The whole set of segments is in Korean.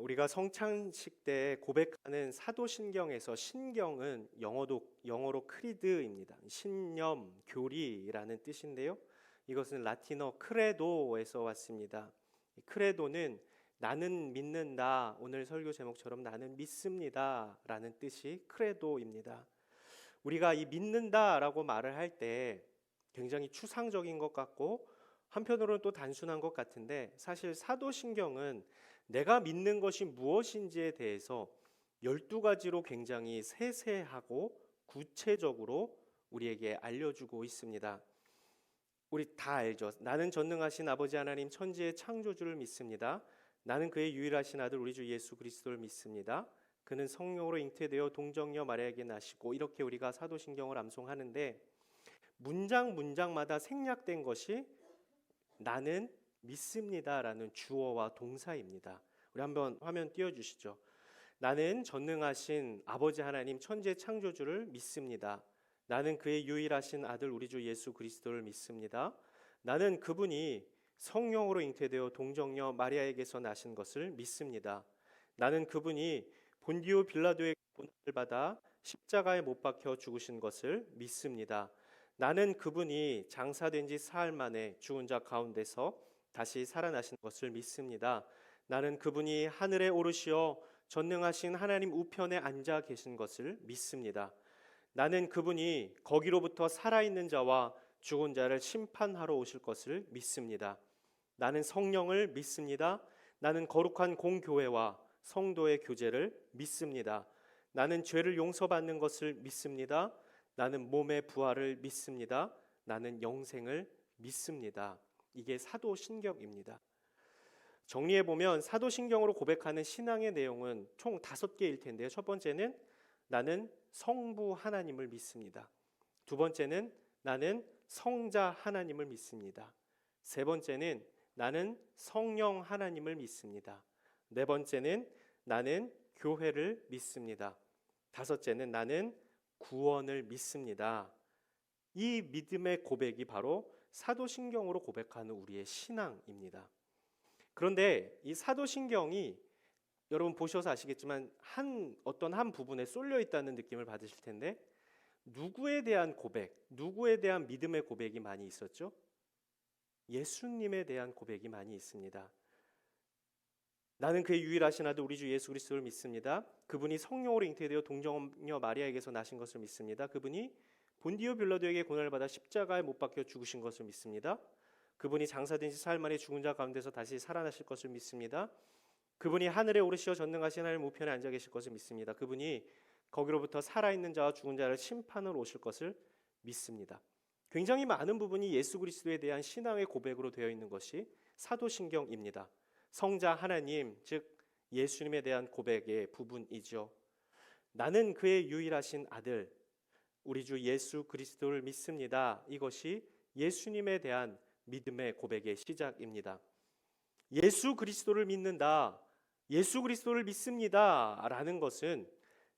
우리가 성찬식 때 고백하는 사도신경에서 신경은 영어로 크리드입니다. 신념, 교리라는 뜻인데요. 이것은 라틴어 크레도에서 왔습니다. 크레도는 나는 믿는다, 오늘 설교 제목처럼 나는 믿습니다 라는 뜻이 크레도입니다. 우리가 이 믿는다라고 말을 할 때 굉장히 추상적인 것 같고 한편으로는 또 단순한 것 같은데, 사실 사도신경은 내가 믿는 것이 무엇인지에 대해서 12가지로 굉장히 세세하고 구체적으로 우리에게 알려주고 있습니다. 우리 다 알죠. 나는 전능하신 아버지 하나님 천지의 창조주를 믿습니다. 나는 그의 유일하신 아들 우리 주 예수 그리스도를 믿습니다. 그는 성령으로 잉태되어 동정녀 마리아에게 나시고, 이렇게 우리가 사도신경을 암송하는데 문장마다 생략된 것이 나는 믿습니다라는 주어와 동사입니다. 우리 한번 화면 띄워주시죠. 나는 전능하신 아버지 하나님 천지의 창조주를 믿습니다. 나는 그의 유일하신 아들 우리 주 예수 그리스도를 믿습니다. 나는 그분이 성령으로 잉태되어 동정녀 마리아에게서 나신 것을 믿습니다. 나는 그분이 본디오 빌라도의 고난을 받아 십자가에 못 박혀 죽으신 것을 믿습니다. 나는 그분이 장사된 지 사흘 만에 죽은 자 가운데서 다시 살아나신 것을 믿습니다. 나는 그분이 하늘에 오르시어 전능하신 하나님 우편에 앉아 계신 것을 믿습니다. 나는 그분이 거기로부터 살아있는 자와 죽은 자를 심판하러 오실 것을 믿습니다. 나는 성령을 믿습니다. 나는 거룩한 공교회와 성도의 교제를 믿습니다. 나는 죄를 용서받는 것을 믿습니다. 나는 몸의 부활을 믿습니다. 나는 영생을 믿습니다. 이게 사도신경입니다. 정리해보면 사도신경으로 고백하는 신앙의 내용은 총 5개일 텐데요. 첫 번째는 나는 성부 하나님을 믿습니다. 두 번째는 나는 성자 하나님을 믿습니다. 세 번째는 나는 성령 하나님을 믿습니다. 네 번째는 나는 교회를 믿습니다. 다섯째는 나는 구원을 믿습니다. 이 믿음의 고백이 바로 사도신경으로 고백하는 우리의 신앙입니다. 그런데 이 사도신경이 여러분 보셔서 아시겠지만 어떤 한 부분에 쏠려 있다는 느낌을 받으실 텐데, 누구에 대한 고백, 누구에 대한 믿음의 고백이 많이 있었죠? 예수님에 대한 고백이 많이 있습니다. 나는 그의 유일하신 아들 우리 주 예수 그리스도를 믿습니다. 그분이 성령으로 잉태되어 동정녀 마리아에게서 나신 것을 믿습니다. 그분이 본디오 빌라도에게 고난을 받아 십자가에 못 박혀 죽으신 것을 믿습니다. 그분이 장사된 지 사흘 만에 죽은 자 가운데서 다시 살아나실 것을 믿습니다. 그분이 하늘에 오르시어 전능하신 하나님 우편에 앉아 계실 것을 믿습니다. 그분이 거기로부터 살아있는 자와 죽은 자를 심판으로 오실 것을 믿습니다. 굉장히 많은 부분이 예수 그리스도에 대한 신앙의 고백으로 되어 있는 것이 사도신경입니다. 성자 하나님, 즉 예수님에 대한 고백의 부분이죠. 나는 그의 유일하신 아들 우리 주 예수 그리스도를 믿습니다. 이것이 예수님에 대한 믿음의 고백의 시작입니다. 예수 그리스도를 믿는다, 예수 그리스도를 믿습니다 라는 것은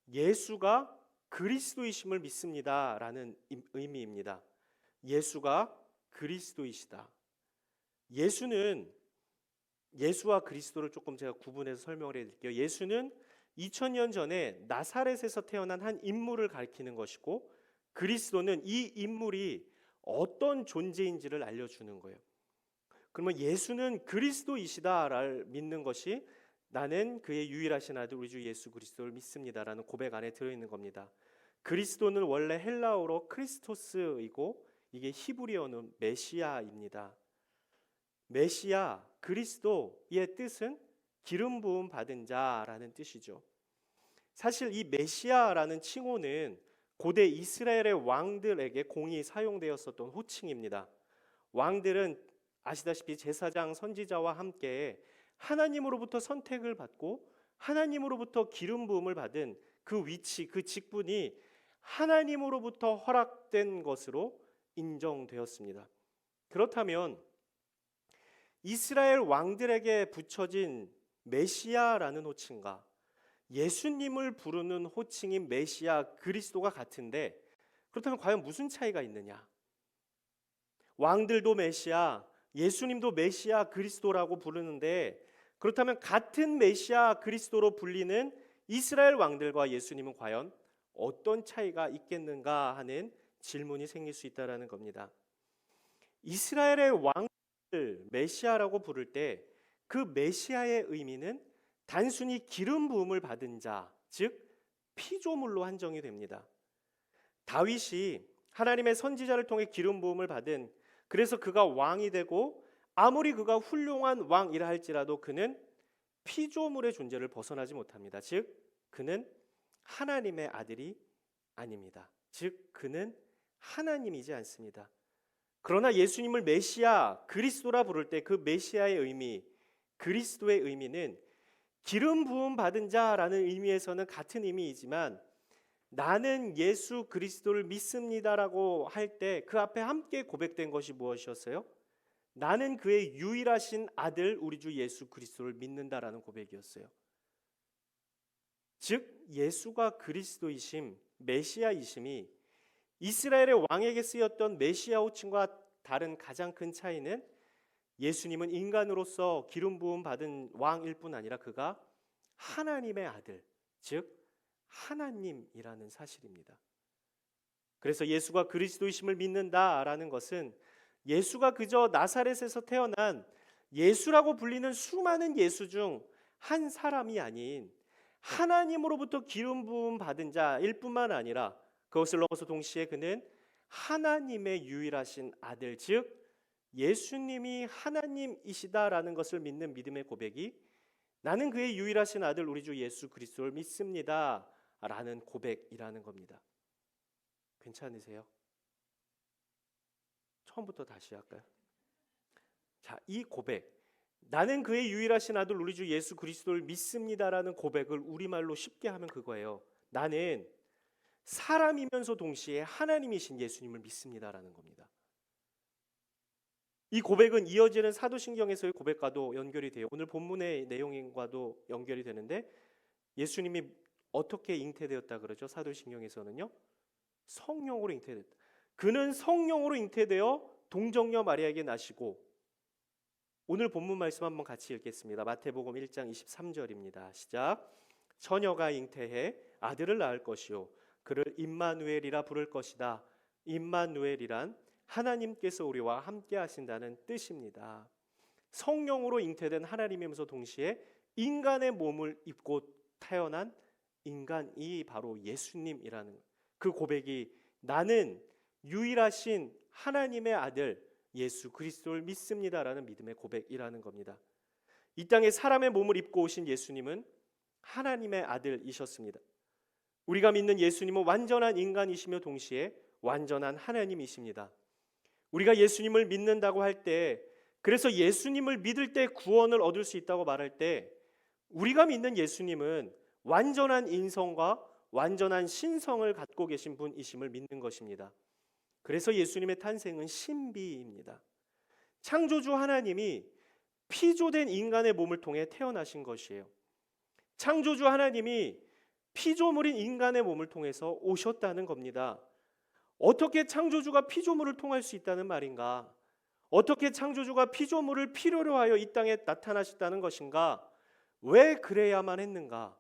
예수가 그리스도이심을 믿습니다 라는 의미입니다. 예수가 그리스도이시다. 예수와 그리스도를 조금 제가 구분해서 설명을 해드릴게요. 예수는 2000년 전에 나사렛에서 태어난 한 인물을 가리키는 것이고, 그리스도는 이 인물이 어떤 존재인지를 알려주는 거예요. 그러면 예수는 그리스도이시다를 믿는 것이 나는 그의 유일하신 아들 우리 주 예수 그리스도를 믿습니다라는 고백 안에 들어있는 겁니다. 그리스도는 원래 헬라어로 크리스토스이고 이게 히브리어는 메시아입니다. 메시아, 그리스도의 뜻은 기름 부음 받은 자라는 뜻이죠. 사실 이 메시아라는 칭호는 고대 이스라엘의 왕들에게 공히 사용되었었던 호칭입니다. 왕들은 아시다시피 제사장, 선지자와 함께 하나님으로부터 선택을 받고 하나님으로부터 기름 부음을 받은 그 위치, 그 직분이 하나님으로부터 허락된 것으로 인정되었습니다. 그렇다면 이스라엘 왕들에게 붙여진 메시아라는 호칭과 예수님을 부르는 호칭인 메시아 그리스도가 같은데, 그렇다면 과연 무슨 차이가 있느냐? 왕들도 메시아, 예수님도 메시아 그리스도라고 부르는데 그렇다면 같은 메시아 그리스도로 불리는 이스라엘 왕들과 예수님은 과연 어떤 차이가 있겠는가 하는 질문이 생길 수 있다는 겁니다. 이스라엘의 왕을 메시아라고 부를 때 그 메시아의 의미는 단순히 기름 부음을 받은 자, 즉 피조물로 한정이 됩니다. 다윗이 하나님의 선지자를 통해 기름 부음을 받은, 그래서 그가 왕이 되고 아무리 그가 훌륭한 왕이라 할지라도 그는 피조물의 존재를 벗어나지 못합니다. 즉 그는 하나님의 아들이 아닙니다. 즉 그는 하나님이지 않습니다. 그러나 예수님을 메시아 그리스도라 부를 때 그 메시아의 의미, 그리스도의 의미는 기름 부음 받은 자라는 의미에서는 같은 의미이지만, 나는 예수 그리스도를 믿습니다라고 할 때 그 앞에 함께 고백된 것이 무엇이었어요? 나는 그의 유일하신 아들 우리 주 예수 그리스도를 믿는다라는 고백이었어요. 즉 예수가 그리스도이심, 메시아이심이 이스라엘의 왕에게 쓰였던 메시아 호칭과 다른 가장 큰 차이는, 예수님은 인간으로서 기름 부음 받은 왕일 뿐 아니라 그가 하나님의 아들, 즉 하나님이라는 사실입니다. 그래서 예수가 그리스도이심을 믿는다라는 것은 예수가 그저 나사렛에서 태어난 예수라고 불리는 수많은 예수 중 한 사람이 아닌 하나님으로부터 기름 부음 받은 자일 뿐만 아니라, 그것을 넘어서 동시에 그는 하나님의 유일하신 아들, 즉 예수님이 하나님이시다라는 것을 믿는 믿음의 고백이, 나는 그의 유일하신 아들 우리 주 예수 그리스도를 믿습니다 라는 고백이라는 겁니다. 괜찮으세요? 처음부터 다시 할까요? 자, 이 고백, 나는 그의 유일하신 아들 우리 주 예수 그리스도를 믿습니다라는 고백을 우리말로 쉽게 하면 그거예요. 나는 사람이면서 동시에 하나님이신 예수님을 믿습니다라는 겁니다. 이 고백은 이어지는 사도신경에서의 고백과도 연결이 돼요. 오늘 본문의 내용과도 연결이 되는데, 예수님이 어떻게 잉태되었다 그러죠? 사도신경에서는요, 성령으로 잉태됐다. 그는 성령으로 잉태되어 동정녀 마리아에게 나시고, 오늘 본문 말씀 한번 같이 읽겠습니다. 마태복음 1장 23절입니다. 시작. 처녀가 잉태해 아들을 낳을 것이요 그를 임마누엘이라 부를 것이다. 임마누엘이란 하나님께서 우리와 함께 하신다는 뜻입니다. 성령으로 잉태된 하나님이면서 동시에 인간의 몸을 입고 태어난 인간이 바로 예수님이라는 그 고백이, 나는 유일하신 하나님의 아들 예수 그리스도를 믿습니다라는 믿음의 고백이라는 겁니다. 이 땅에 사람의 몸을 입고 오신 예수님은 하나님의 아들이셨습니다. 우리가 믿는 예수님은 완전한 인간이시며 동시에 완전한 하나님이십니다. 우리가 예수님을 믿는다고 할 때, 그래서 예수님을 믿을 때 구원을 얻을 수 있다고 말할 때, 우리가 믿는 예수님은 완전한 인성과 완전한 신성을 갖고 계신 분이심을 믿는 것입니다. 그래서 예수님의 탄생은 신비입니다. 창조주 하나님이 피조된 인간의 몸을 통해 태어나신 것이에요. 창조주 하나님이 피조물인 인간의 몸을 통해서 오셨다는 겁니다. 어떻게 창조주가 피조물을 통할 수 있다는 말인가? 어떻게 창조주가 피조물을 필요로 하여 이 땅에 나타나셨다는 것인가? 왜 그래야만 했는가?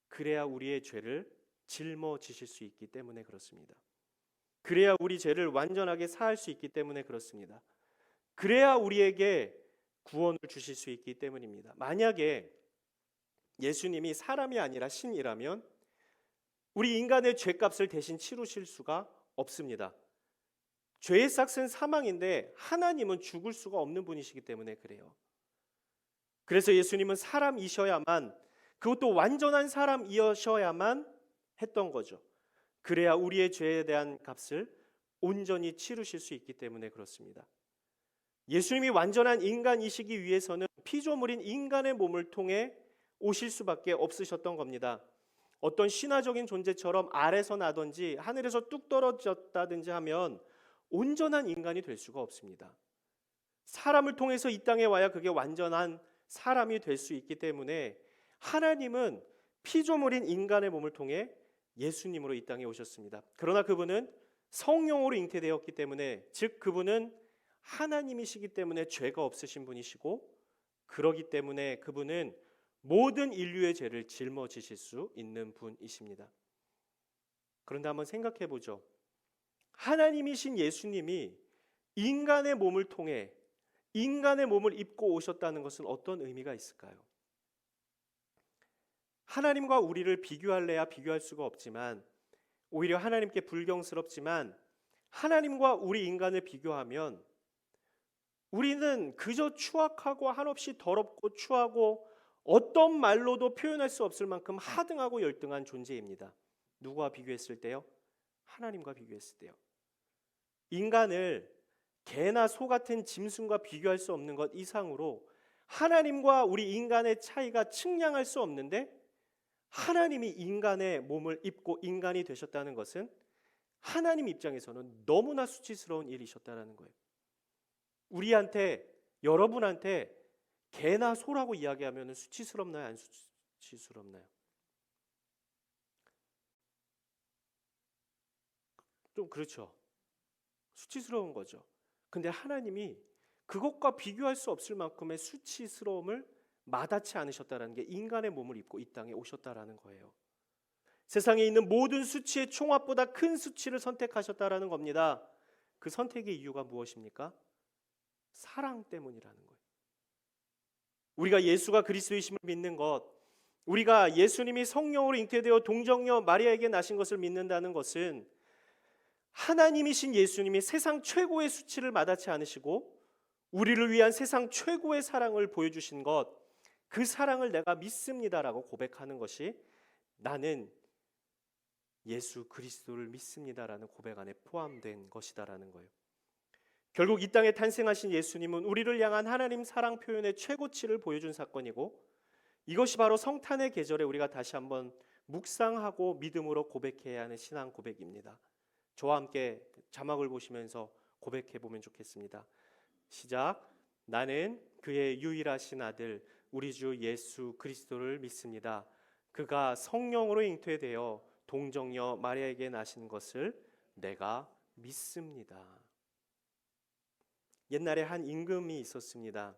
그래야 우리의 죄를 짊어지실 수 있기 때문에 그렇습니다. 그래야 우리 죄를 완전하게 사할 수 있기 때문에 그렇습니다. 그래야 우리에게 구원을 주실 수 있기 때문입니다. 만약에 예수님이 사람이 아니라 신이라면 우리 인간의 죄값을 대신 치르실 수가 없습니다. 죄의 삭은 사망인데 하나님은 죽을 수가 없는 분이시기 때문에 그래요. 그래서 예수님은 사람이셔야만, 그것도 완전한 사람이셔야만 했던 거죠. 그래야 우리의 죄에 대한 값을 온전히 치르실 수 있기 때문에 그렇습니다. 예수님이 완전한 인간이시기 위해서는 피조물인 인간의 몸을 통해 오실 수밖에 없으셨던 겁니다. 어떤 신화적인 존재처럼 아래서 나든지 하늘에서 뚝 떨어졌다든지 하면 온전한 인간이 될 수가 없습니다. 사람을 통해서 이 땅에 와야 그게 완전한 사람이 될 수 있기 때문에 하나님은 피조물인 인간의 몸을 통해 예수님으로 이 땅에 오셨습니다. 그러나 그분은 성령으로 잉태되었기 때문에, 즉 그분은 하나님이시기 때문에 죄가 없으신 분이시고, 그러기 때문에 그분은 모든 인류의 죄를 짊어지실 수 있는 분이십니다. 그런데 한번 생각해 보죠. 하나님이신 예수님이 인간의 몸을 통해 인간의 몸을 입고 오셨다는 것은 어떤 의미가 있을까요? 하나님과 우리를 비교할래야 비교할 수가 없지만, 오히려 하나님께 불경스럽지만, 하나님과 우리 인간을 비교하면 우리는 그저 추악하고 한없이 더럽고 추하고 어떤 말로도 표현할 수 없을 만큼 하등하고 열등한 존재입니다. 누구와 비교했을 때요? 하나님과 비교했을 때요. 인간을 개나 소 같은 짐승과 비교할 수 없는 것 이상으로 하나님과 우리 인간의 차이가 측량할 수 없는데, 하나님이 인간의 몸을 입고 인간이 되셨다는 것은 하나님 입장에서는 너무나 수치스러운 일이셨다는 거예요. 우리한테, 여러분한테 개나 소라고 이야기하면 수치스럽나요? 안 수치스럽나요? 좀 그렇죠. 수치스러운 거죠. 근데 하나님이 그것과 비교할 수 없을 만큼의 수치스러움을 마다치 않으셨다는 게 인간의 몸을 입고 이 땅에 오셨다라는 거예요. 세상에 있는 모든 수치의 총합보다 큰 수치를 선택하셨다라는 겁니다. 그 선택의 이유가 무엇입니까? 사랑 때문이라는 거예요. 우리가 예수가 그리스도이심을 믿는 것, 우리가 예수님이 성령으로 잉태되어 동정녀 마리아에게 나신 것을 믿는다는 것은 하나님이신 예수님이 세상 최고의 수치를 마다치 않으시고 우리를 위한 세상 최고의 사랑을 보여주신 것, 그 사랑을 내가 믿습니다라고 고백하는 것이 나는 예수 그리스도를 믿습니다라는 고백 안에 포함된 것이다라는 거예요. 결국 이 땅에 탄생하신 예수님은 우리를 향한 하나님 사랑 표현의 최고치를 보여준 사건이고, 이것이 바로 성탄의 계절에 우리가 다시 한번 묵상하고 믿음으로 고백해야 하는 신앙 고백입니다. 저와 함께 자막을 보시면서 고백해 보면 좋겠습니다. 시작. 나는 그의 유일하신 아들 우리 주 예수 그리스도를 믿습니다. 그가 성령으로 잉태되어 동정녀 마리아에게 나신 것을 내가 믿습니다. 옛날에 한 임금이 있었습니다.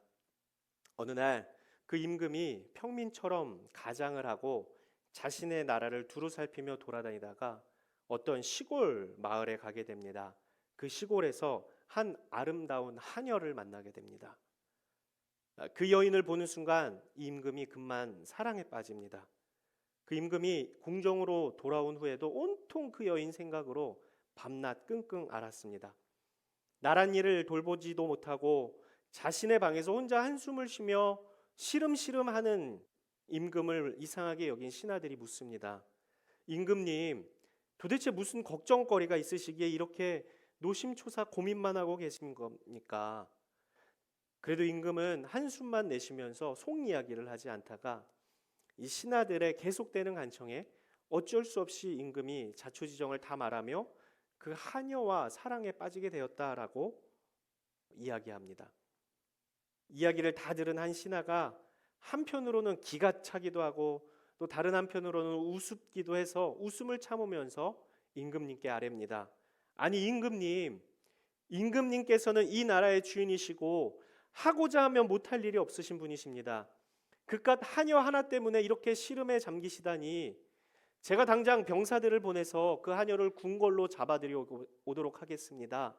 어느 날 그 임금이 평민처럼 가장을 하고 자신의 나라를 두루 살피며 돌아다니다가 어떤 시골 마을에 가게 됩니다. 그 시골에서 한 아름다운 하녀를 만나게 됩니다. 그 여인을 보는 순간 이 임금이 급만 사랑에 빠집니다. 그 임금이 궁정으로 돌아온 후에도 온통 그 여인 생각으로 밤낮 끙끙 앓았습니다. 나란 일을 돌보지도 못하고 자신의 방에서 혼자 한숨을 쉬며 시름시름하는 임금을 이상하게 여긴 신하들이 묻습니다. 임금님, 도대체 무슨 걱정거리가 있으시기에 이렇게 노심초사 고민만 하고 계신 겁니까? 그래도 임금은 한숨만 내쉬면서 속 이야기를 하지 않다가 이 신하들의 계속되는 간청에 어쩔 수 없이 임금이 자초지정을 다 말하며 그 하녀와 사랑에 빠지게 되었다라고 이야기합니다. 이야기를 다 들은 한 신하가 한편으로는 기가 차기도 하고 또 다른 한편으로는 우습기도 해서 웃음을 참으면서 임금님께 아뢰입니다. 아니 임금님께서는 이 나라의 주인이시고 하고자 하면 못할 일이 없으신 분이십니다. 그깟 하녀 하나 때문에 이렇게 시름에 잠기시다니 제가 당장 병사들을 보내서 그 하녀를 궁궐로 잡아들여오도록 하겠습니다.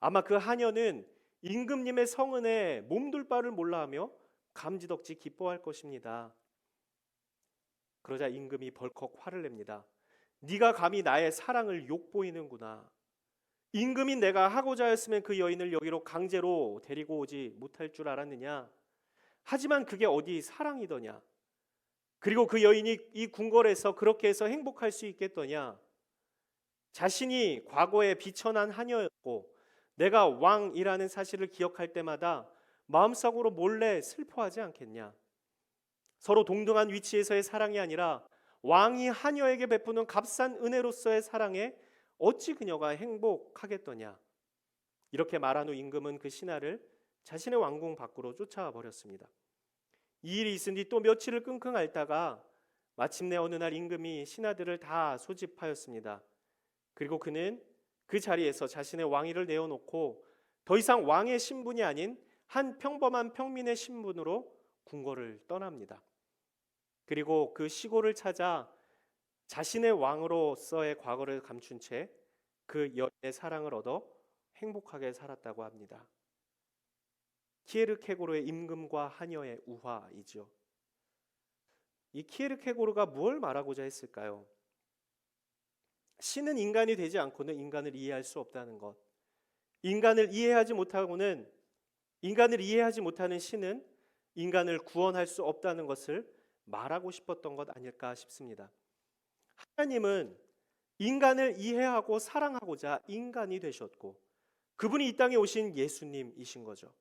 아마 그 하녀는 임금님의 성은에 몸둘 바를 몰라하며 감지덕지 기뻐할 것입니다. 그러자 임금이 벌컥 화를 냅니다. 네가 감히 나의 사랑을 욕보이는구나. 임금인 내가 하고자 했으면 그 여인을 여기로 강제로 데리고 오지 못할 줄 알았느냐? 하지만 그게 어디 사랑이더냐? 그리고 그 여인이 이 궁궐에서 그렇게 해서 행복할 수 있겠더냐? 자신이 과거에 비천한 하녀였고 내가 왕이라는 사실을 기억할 때마다 마음속으로 몰래 슬퍼하지 않겠냐? 서로 동등한 위치에서의 사랑이 아니라 왕이 하녀에게 베푸는 값싼 은혜로서의 사랑에 어찌 그녀가 행복하겠더냐? 이렇게 말한 후 임금은 그 신하를 자신의 왕궁 밖으로 쫓아와 버렸습니다. 이 일이 있은 뒤 또 며칠을 끙끙 앓다가 마침내 어느 날 임금이 신하들을 다 소집하였습니다. 그리고 그는 그 자리에서 자신의 왕위를 내어놓고 더 이상 왕의 신분이 아닌 한 평범한 평민의 신분으로 궁궐을 떠납니다. 그리고 그 시골을 찾아 자신의 왕으로서의 과거를 감춘 채 그 여인의 사랑을 얻어 행복하게 살았다고 합니다. 키에르케고르의 임금과 하녀의 우화이죠. 이 키에르케고르가 뭘 말하고자 했을까요? 신은 인간이 되지 않고는 인간을 이해할 수 없다는 것. 인간을 이해하지 못하는 신은 인간을 구원할 수 없다는 것을 말하고 싶었던 것 아닐까 싶습니다. 하나님은 인간을 이해하고 사랑하고자 인간이 되셨고 그분이 이 땅에 오신 예수님이신 거죠.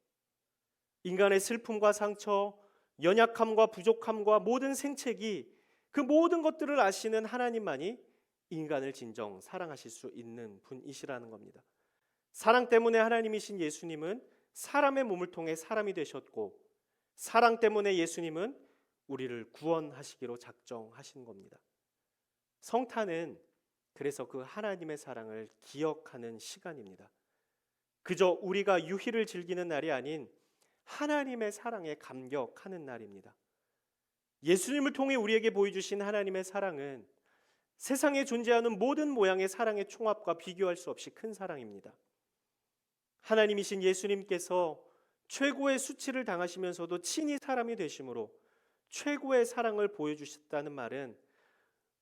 인간의 슬픔과 상처, 연약함과 부족함과 모든 생책이 그 모든 것들을 아시는 하나님만이 인간을 진정 사랑하실 수 있는 분이시라는 겁니다. 사랑 때문에 하나님이신 예수님은 사람의 몸을 통해 사람이 되셨고 사랑 때문에 예수님은 우리를 구원하시기로 작정하신 겁니다. 성탄은 그래서 그 하나님의 사랑을 기억하는 시간입니다. 그저 우리가 유희를 즐기는 날이 아닌 하나님의 사랑에 감격하는 날입니다. 예수님을 통해 우리에게 보여주신 하나님의 사랑은 세상에 존재하는 모든 모양의 사랑의 총합과 비교할 수 없이 큰 사랑입니다. 하나님이신 예수님께서 최고의 수치를 당하시면서도 친히 사람이 되심으로 최고의 사랑을 보여주셨다는 말은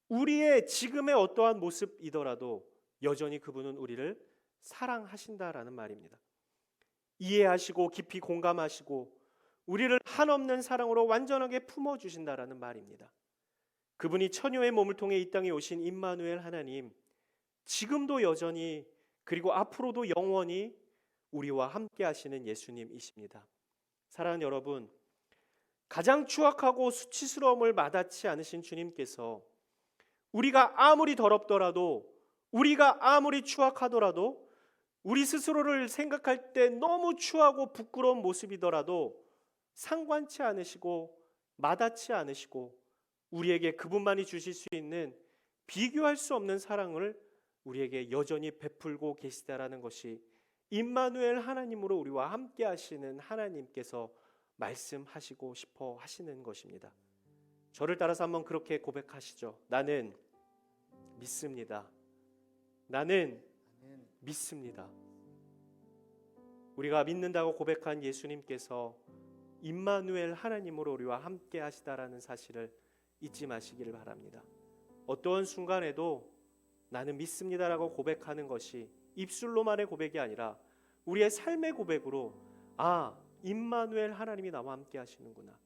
우리의 지금의 어떠한 모습이더라도 여전히 그분은 우리를 사랑하신다라는 말입니다. 이해하시고 깊이 공감하시고 우리를 한없는 사랑으로 완전하게 품어주신다라는 말입니다. 그분이 처녀의 몸을 통해 이 땅에 오신 임마누엘 하나님, 지금도 여전히 그리고 앞으로도 영원히 우리와 함께 하시는 예수님이십니다. 사랑하는 여러분, 가장 추악하고 수치스러움을 마다치 않으신 주님께서 우리가 아무리 더럽더라도 우리가 아무리 추악하더라도 우리 스스로를 생각할 때 너무 추하고 부끄러운 모습이더라도 상관치 않으시고 마다치 않으시고 우리에게 그분만이 주실 수 있는 비교할 수 없는 사랑을 우리에게 여전히 베풀고 계시다라는 것이 임마누엘 하나님으로 우리와 함께 하시는 하나님께서 말씀하시고 싶어 하시는 것입니다. 저를 따라서 한번 그렇게 고백하시죠. 나는 믿습니다. 나는 믿습니다. 우리가 믿는다고 고백한 예수님께서 임마누엘 하나님으로 우리와 함께 하시다라는 사실을 잊지 마시기를 바랍니다. 어떠한 순간에도 나는 믿습니다라고 고백하는 것이 입술로만의 고백이 아니라 우리의 삶의 고백으로 임마누엘 하나님이 나와 함께 하시는구나.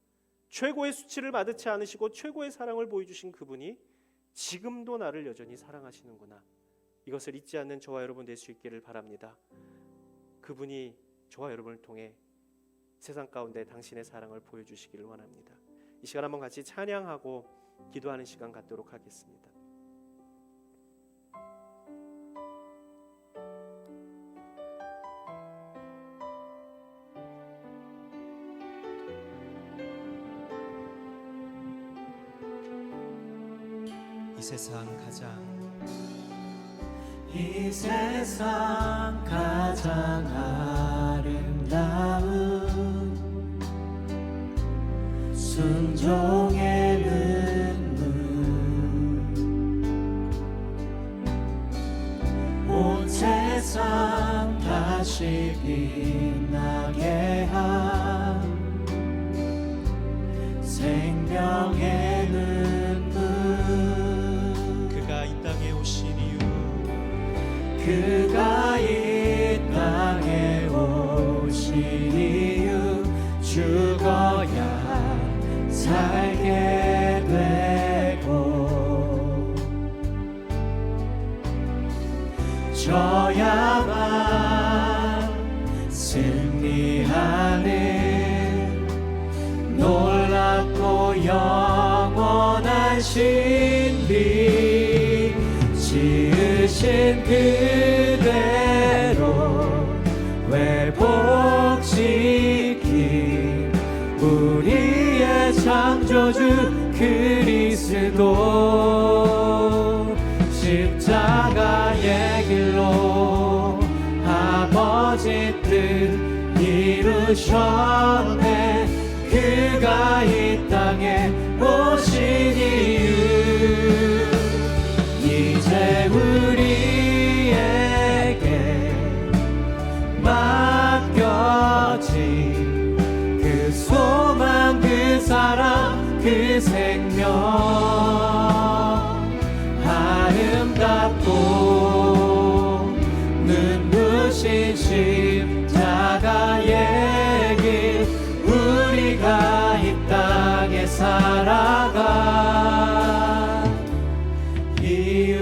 최고의 수치를 마다치 않으시고 최고의 사랑을 보여주신 그분이 지금도 나를 여전히 사랑하시는구나. 이것을 잊지 않는 저와 여러분 될 수 있기를 바랍니다. 그분이 저와 여러분을 통해 세상 가운데 당신의 사랑을 보여주시기를 원합니다. 이 시간 한번 같이 찬양하고 기도하는 시간 갖도록 하겠습니다. 이 세상 가장 아름다운 순종의 눈물 온 세상 다시 빛나게 한 생명의 눈물 그가 이 땅에 오신 이유 그가 이 땅에 오신 이유 죽어야 살게 되고 져야만 승리하는 놀랍고 영원한 신비 지으신 그대로 회복시킨 우리의 창조주 그리스도 십자가의 길로 아버지 뜻 이루 이루셨네. 그가 이 땅에 오신 이유, 이제 우리에게 맡겨진 그 소망, 그 사랑, 그 생명, 아름답고 눈부신 십자가의 길, 우리가 이 땅에 살아가 이유.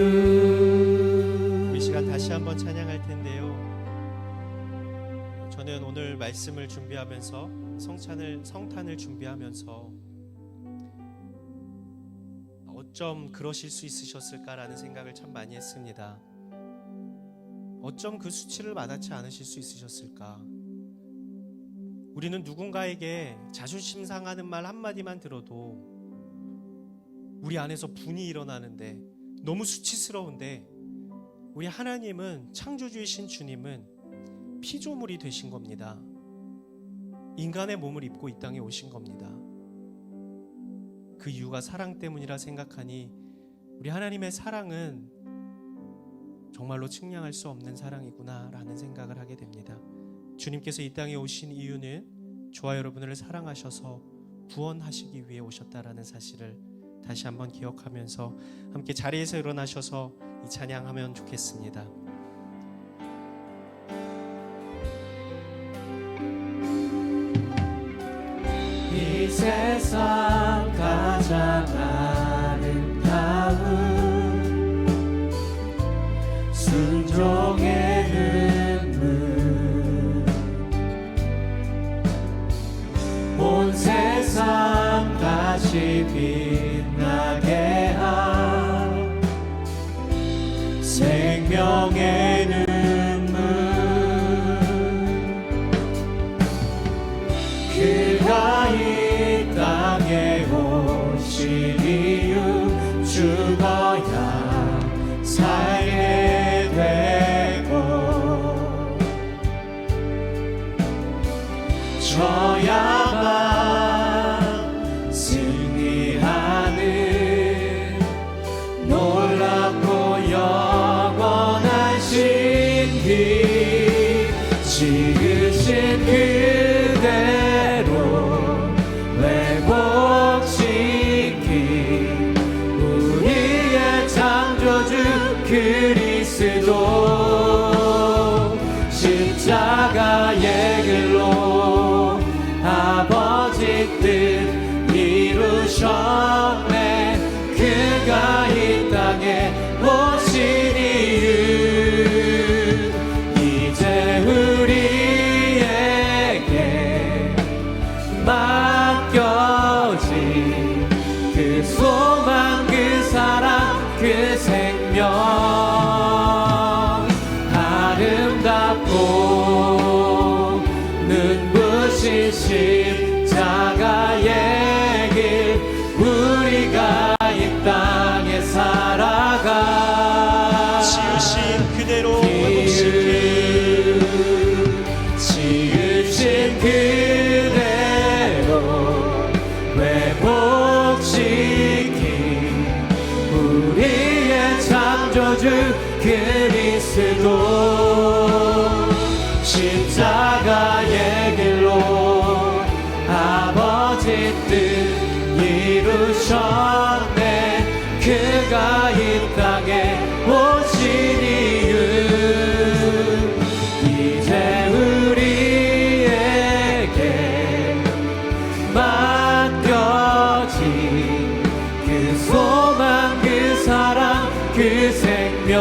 우리 시간 다시 한번 찬양할 텐데요. 저는 오늘 말씀을 준비하면서 성탄을 준비하면서 어쩜 그러실 수 있으셨을까라는 생각을 참 많이 했습니다. 어쩜 그 수치를 와닿지 않으실 수 있으셨을까? 우리는 누군가에게 자존심 상하는 말 한마디만 들어도 우리 안에서 분이 일어나는데, 너무 수치스러운데, 우리 하나님은, 창조주이신 주님은 피조물이 되신 겁니다. 인간의 몸을 입고 이 땅에 오신 겁니다. 그 이유가 사랑 때문이라 생각하니 우리 하나님의 사랑은 정말로 측량할 수 없는 사랑이구나 라는 생각을 하게 됩니다. 주님께서 이 땅에 오신 이유는 저와 여러분을 사랑하셔서 구원하시기 위해 오셨다라는 사실을 다시 한번 기억하면서 함께 자리에서 일어나셔서 이 찬양하면 좋겠습니다. 이 세상 가장 아름다운 순종의 눈물, 온 세상 다시 빛나게 한 생명의 눈물, 그가 이 땅에 오신 이유, 죽어야 살게 되고 져야만 승리하는 놀랍고 영원한 신비, 지으신 그대로 회복시킨 우리의 창조주 그리스도, 십자가의 길로 아버지 뜻 이루셨네. 그가 이 땅에 오신 이유, 이제 우리에게 맡겨진 그 소망, 그 사랑, 그 생명, 아름답고 눈부신 십자가의 길, 우리가 이 땅에 살아가 지으신 그대로 회복시킨, 지으신 그대로 회복시킨 우리의 창조주 그리스도, 십자가의 길로 아버지 뜻 이루셨네. 그가 이 땅에 오신 이유, 이제 우리에게 맡겨진 그 소망, 그 사랑, 그 생명,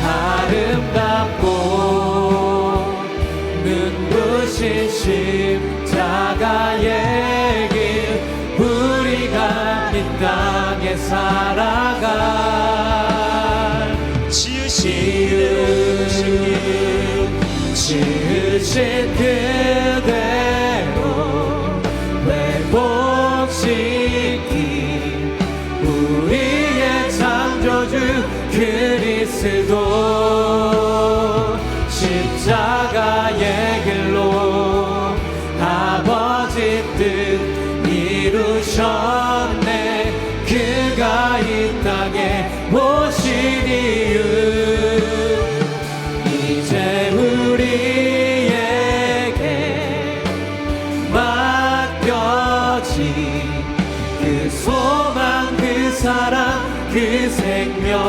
아름답고 눈부신 십자가의 길, 우리가 이 땅에 살아가 지으신 그대로 회복시킨 우리의 창조주 그리스도, 십자가의 아버지 뜻 이루셨네. 그가 이 땅에 오신 이유 이제 우리에게 맡겨진 그 소망 그 사랑 그 생명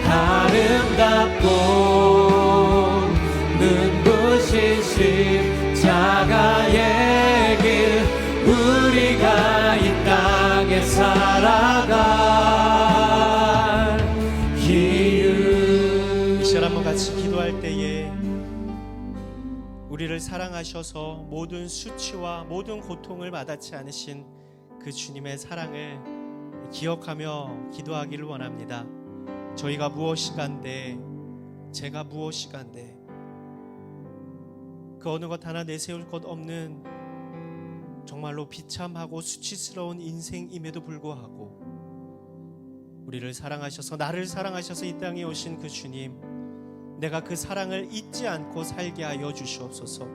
아름답고 눈부신 십자가의 길 우리가 이 땅에 살아갈 이유. 이 시간 한번 같이 기도할 때에 우리를 사랑하셔서 모든 수치와 모든 고통을 와닿지 않으신 그 주님의 사랑을 기억하며 기도하기를 원합니다. 저희가 무엇이간데 제가 무엇이간데 그 어느 것 하나 내세울 것 없는 정말로 비참하고 수치스러운 인생임에도 불구하고 우리를 사랑하셔서 나를 사랑하셔서 이 땅에 오신 그 주님, 내가 그 사랑을 잊지 않고 살게 하여 주시옵소서.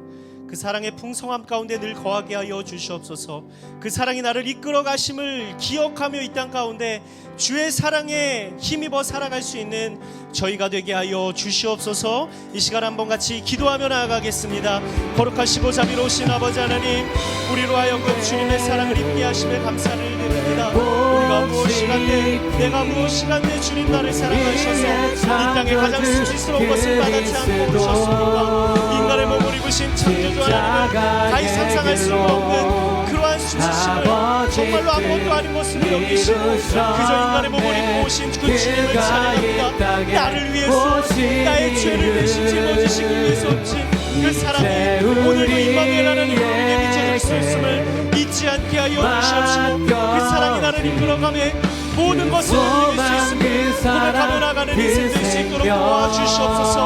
그 사랑의 풍성함 가운데 늘 거하게 하여 주시옵소서. 그 사랑이 나를 이끌어 가심을 기억하며 이 땅 가운데 주의 사랑에 힘입어 살아갈 수 있는 저희가 되게 하여 주시옵소서. 이 시간 한번 같이 기도하며 나아가겠습니다. 거룩하시고 자비로우신 아버지 하나님, 우리로 하여금 주님의 사랑을 잊게 하심에 감사를 드립니다. 우리가 무엇이간데 내가 무엇이간데 주님 나를 사랑하셔서 이 땅에 가장 수치스러운 것을 받았지 않고 오셨습니다. 인간의 몸을 입으신 창조주 하나님은 다시 상상할 수 없는 그러한 수치심을 정말로 아무것도 아닌 것으로 여기시고 그저 인간의 몸을 입고 오신 그 주님을 찬양합니다. 나를 위해서 나의 죄를 대신 짊어지시기 위해서 오신 그 사랑이 오늘도 임마누엘 하나님 우리에게 비춰질 수 있음을 잊지 않게 하여 주시옵시고 그 사랑이 나를 이끌어가며 모든 것을 누릴 수 있음을 고백하며 나가는 인생 될 수 있도록 도와주시옵소서.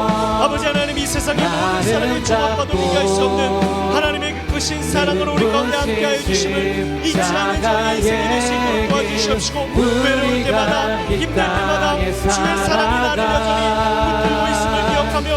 아버지 하나님, 이 세상의 모든 사랑을 조각과도 비교할 수 없는 하나님의 그 크신 사랑으로 우리 가운데 함께하여 주심을 잊지 않는 저희 인생이 될 수 있도록 도와주시옵시고 외로울 때마다 힘들 때마다 주의 사랑이 나를 여전히 붙들고 있음을 기억하며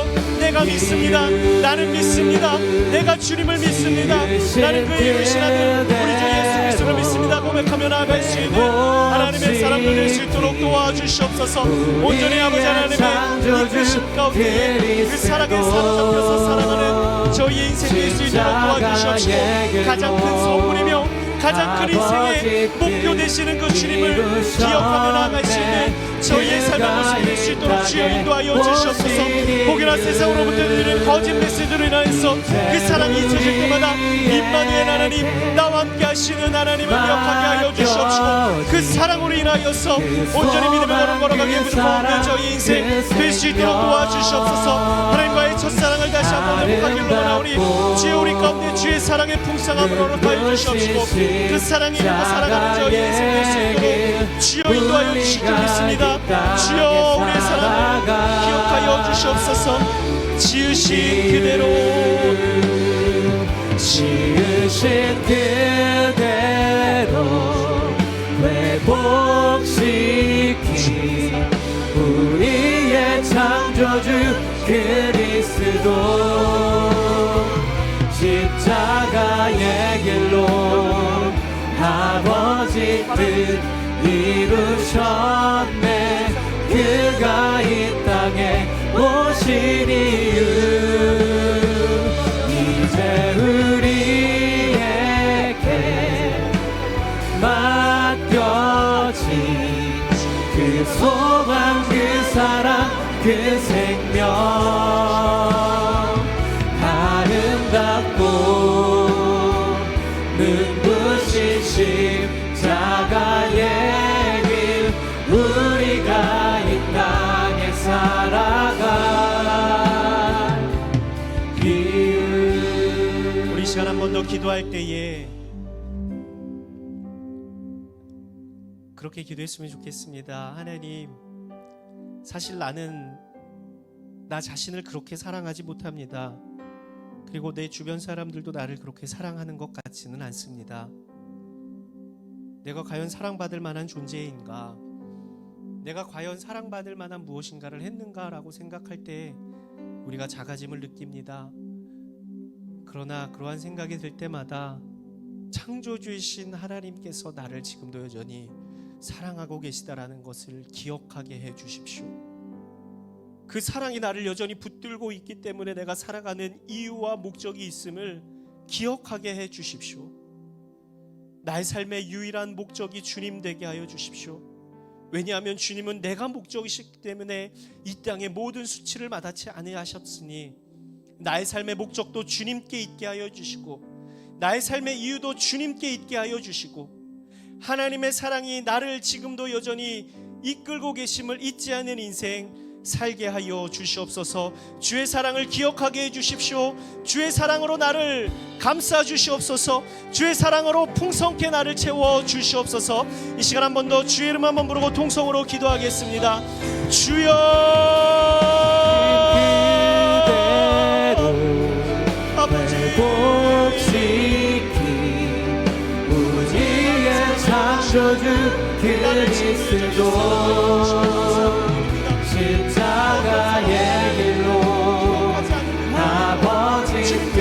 내가 믿습니다. 나는 믿습니다. 내가 주님을 믿습니다. 나는 그의 이루신 아들 우리 주 예수 그리스도를 믿습니다. 고백하며 나아갈 수 있는 하나님의 사람들 될 수 있도록 도와주시옵소서. 온전히 아버지 하나님의 이끄심 가운데 그 사랑에 사로잡혀서 살아가는 저희의 인생이 될 수 있도록 도와주시옵시고 가장 큰 소원이며 가장 큰 인생의 목표 되시는 그 주님을 기억하며 나아갈 수 있는 저희의 삶의 모습이 될 수 있도록 주여 인도하여 주시옵소서. 혹여나 세상으로부터 들리는 거짓 메시지로 인하여서 그 사랑이 잊혀질 때마다 임마누엘 하나님 나와 함께 하시는 하나님을 기억하게 하여 주시옵시고 그 사랑으로 인하여서 온전히 믿음의 걸음 걸어가게 부족한 저희 인생 될 수 있도록 도와주시옵소서. 하나님과의 첫사랑을 다시 한번 회복하기를 원하오니 주여 우리 가운데 주의 사랑의 풍성함을 허락하여 주시옵시고 그 사랑이 입고 살아가는 저희 인생 될 수 있도록 주여 인도하여 주시길 믿습니다. 주여 우리의 사랑을 기억하여 주시옵소서. 지으신 그대로 회복시킨 우리의 창조주 그리스도 십자가의 길로 아버지 뜻 이루셨네. 그가 이 땅에 오신 이유 이제 우리에게 맡겨진 그 소망 그 사랑 그 생명 아름답고 눈부신 십자가의 길 우리가 이 땅에 살아갈 이유. 우리 시간 한 번 더 기도할 때에 그렇게 기도했으면 좋겠습니다. 하나님, 사실 나는 나 자신을 그렇게 사랑하지 못합니다. 그리고 내 주변 사람들도 나를 그렇게 사랑하는 것 같지는 않습니다. 내가 과연 사랑받을 만한 존재인가? 내가 과연 사랑받을 만한 무엇인가를 했는가라고 생각할 때 우리가 작아짐을 느낍니다. 그러나 그러한 생각이 들 때마다 창조주이신 하나님께서 나를 지금도 여전히 사랑하고 계시다라는 것을 기억하게 해 주십시오. 그 사랑이 나를 여전히 붙들고 있기 때문에 내가 살아가는 이유와 목적이 있음을 기억하게 해 주십시오. 나의 삶의 유일한 목적이 주님 되게 하여 주십시오. 왜냐하면 주님은 내가 목적이시기 때문에 이 땅의 모든 수치를 마다치 아니하셨으니 나의 삶의 목적도 주님께 있게 하여 주시고 나의 삶의 이유도 주님께 있게 하여 주시고 하나님의 사랑이 나를 지금도 여전히 이끌고 계심을 잊지 않는 인생 살게 하여 주시옵소서. 주의 사랑을 기억하게 해 주십시오. 주의 사랑으로 나를 감싸 주시옵소서. 주의 사랑으로 풍성케 나를 채워 주시옵소서. 이 시간 한 번 더 주의 이름 한번 부르고 통성으로 기도하겠습니다. 주여 아버지 복시키 우리의 창조주 그리스도 십자가의 길로 아버지 뜻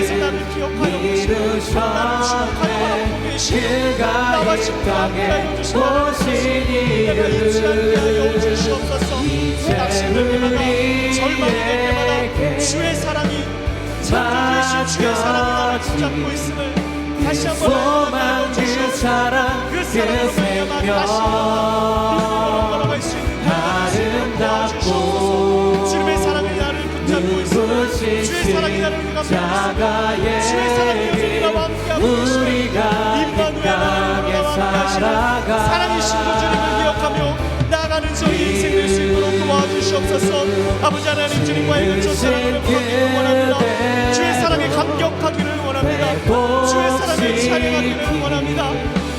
이루셨네. 그가 이 땅에 오신 이유 이제 우리에게 주의 사랑이 창조주이신 주의 사랑이 나를 붙잡고 있음을 다시 한번 소망 그 사랑 그 생명 아름답고 주님의 사랑이 나를 붙잡고 있음을 주의 사랑이 나를 붙잡고 있음을 주의 사랑이 여전히 나와 함께하고 계시는 우리가 이 땅에 살아가 사랑이신 그 주님을 기억하며 나아가는 저희 인생 될 수 있도록 도와주시옵소서. 아버지 하나님 주님과의 근처 사랑을 보기를 원합니다. 주의 사랑에 감격하기를 원합니다. 주의 사랑을 찬양하기를 원합니다.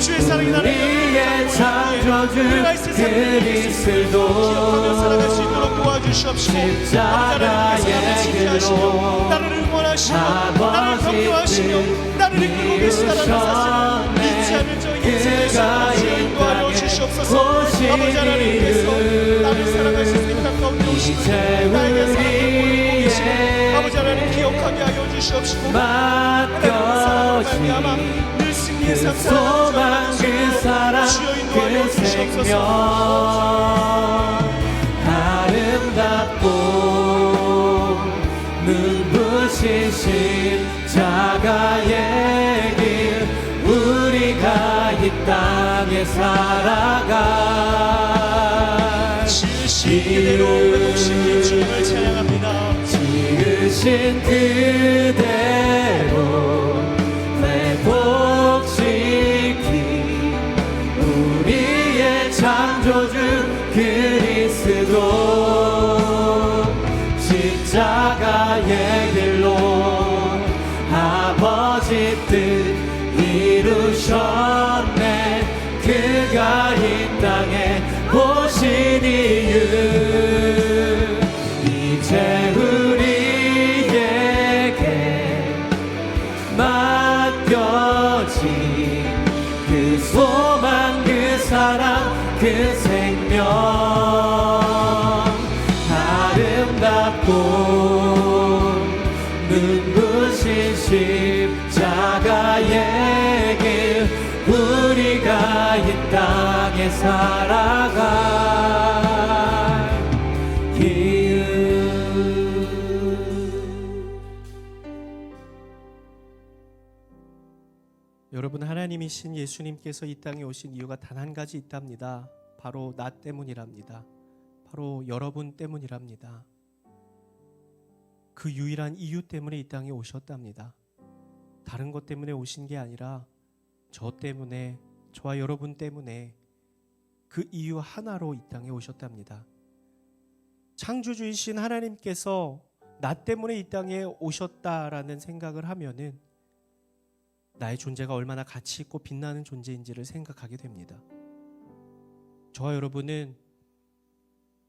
주의 사랑이 나를 우리의 창조주 그리스도 기억하며 살아갈 수 있도록 도와주시옵시고 십자가의 길로 나를 응원하시며 나를 격려하시며 나를 이끌고 계시다라는 사실을 잊지 않는 저희 인생의 주여 인도하여 주시옵소서. 아버지 하나님께서 나를 사랑하실 수 있는 가운데 오시고 나에게 사랑을 보이고 계시고 아버지 하나님 기억하게 하여 주시옵시고 맡겨진 늘 승리의 삶 소망 그 사랑 그 생명 아름답고 눈부신 십자가의 길 우리가 이 땅에 살아가 지으신 그대로 회복시킨 주님을 찬양합니다. 지으신 그대로 회복시킨 우리의 창조주 그리스도 십자가의 길로 아버지 뜻 이루셨네. 그가 이 땅에 오신 이유 이제 우리에게 맡겨진 그 소망 그 사랑 그 생명 아름답고 눈부신 십자가의 길 우리가 이 땅에 살아갈 이유 여러분 하나님이신 예수님께서 이 땅에 오신 이유가 단 한 가지 있답니다. 바로 나 때문이랍니다. 바로 여러분 때문이랍니다. 그 유일한 이유 때문에 이 땅에 오셨답니다. 다른 것 때문에 오신 게 아니라 저 때문에, 저와 여러분 때문에 그 이유 하나로 이 땅에 오셨답니다. 창조주이신 하나님께서 나 때문에 이 땅에 오셨다라는 생각을 하면은 나의 존재가 얼마나 가치 있고 빛나는 존재인지를 생각하게 됩니다. 저와 여러분은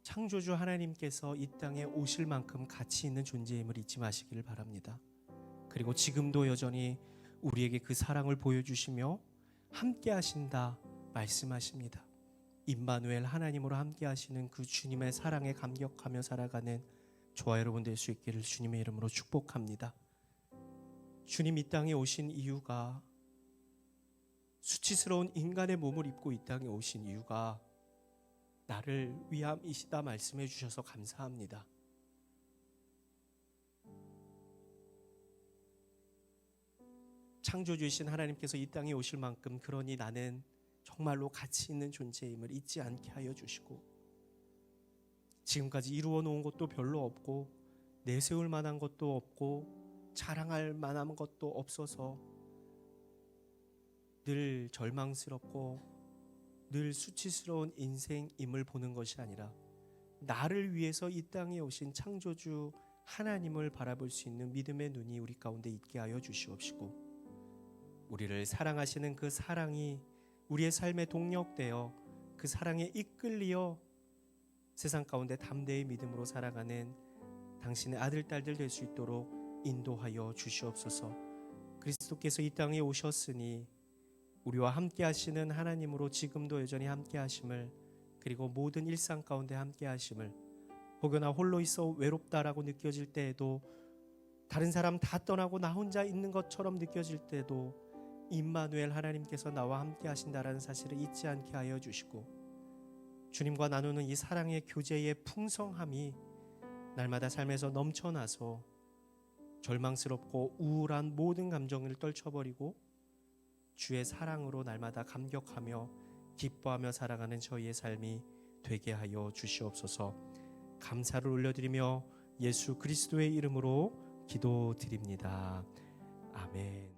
창조주 하나님께서 이 땅에 오실 만큼 가치 있는 존재임을 잊지 마시기를 바랍니다. 그리고 지금도 여전히 우리에게 그 사랑을 보여주시며 함께 하신다 말씀하십니다. 임마누엘 하나님으로 함께 하시는 그 주님의 사랑에 감격하며 살아가는 저와 여러분 될 수 있기를 주님의 이름으로 축복합니다. 주님 이 땅에 오신 이유가, 수치스러운 인간의 몸을 입고 이 땅에 오신 이유가 나를 위함이시다 말씀해 주셔서 감사합니다. 창조주이신 하나님께서 이 땅에 오실 만큼 그러니 나는 정말로 가치 있는 존재임을 잊지 않게 하여 주시고, 지금까지 이루어 놓은 것도 별로 없고 내세울 만한 것도 없고 자랑할 만한 것도 없어서 늘 절망스럽고 늘 수치스러운 인생임을 보는 것이 아니라, 나를 위해서 이 땅에 오신 창조주 하나님을 바라볼 수 있는 믿음의 눈이 우리 가운데 있게 하여 주시옵시고, 우리를 사랑하시는 그 사랑이 우리의 삶에 동력되어 그 사랑에 이끌리어 세상 가운데 담대히 믿음으로 살아가는 당신의 아들 딸들 될 수 있도록 인도하여 주시옵소서. 그리스도께서 이 땅에 오셨으니 우리와 함께 하시는 하나님으로 지금도 여전히 함께 하심을, 그리고 모든 일상 가운데 함께 하심을, 혹여나 홀로 있어 외롭다라고 느껴질 때에도, 다른 사람 다 떠나고 나 혼자 있는 것처럼 느껴질 때도 임마누엘 하나님께서 나와 함께 하신다라는 사실을 잊지 않게 하여 주시고, 주님과 나누는 이 사랑의 교제의 풍성함이 날마다 삶에서 넘쳐나서 절망스럽고 우울한 모든 감정을 떨쳐버리고 주의 사랑으로 날마다 감격하며 기뻐하며 살아가는 저희의 삶이 되게 하여 주시옵소서. 감사를 올려드리며 예수 그리스도의 이름으로 기도드립니다. 아멘.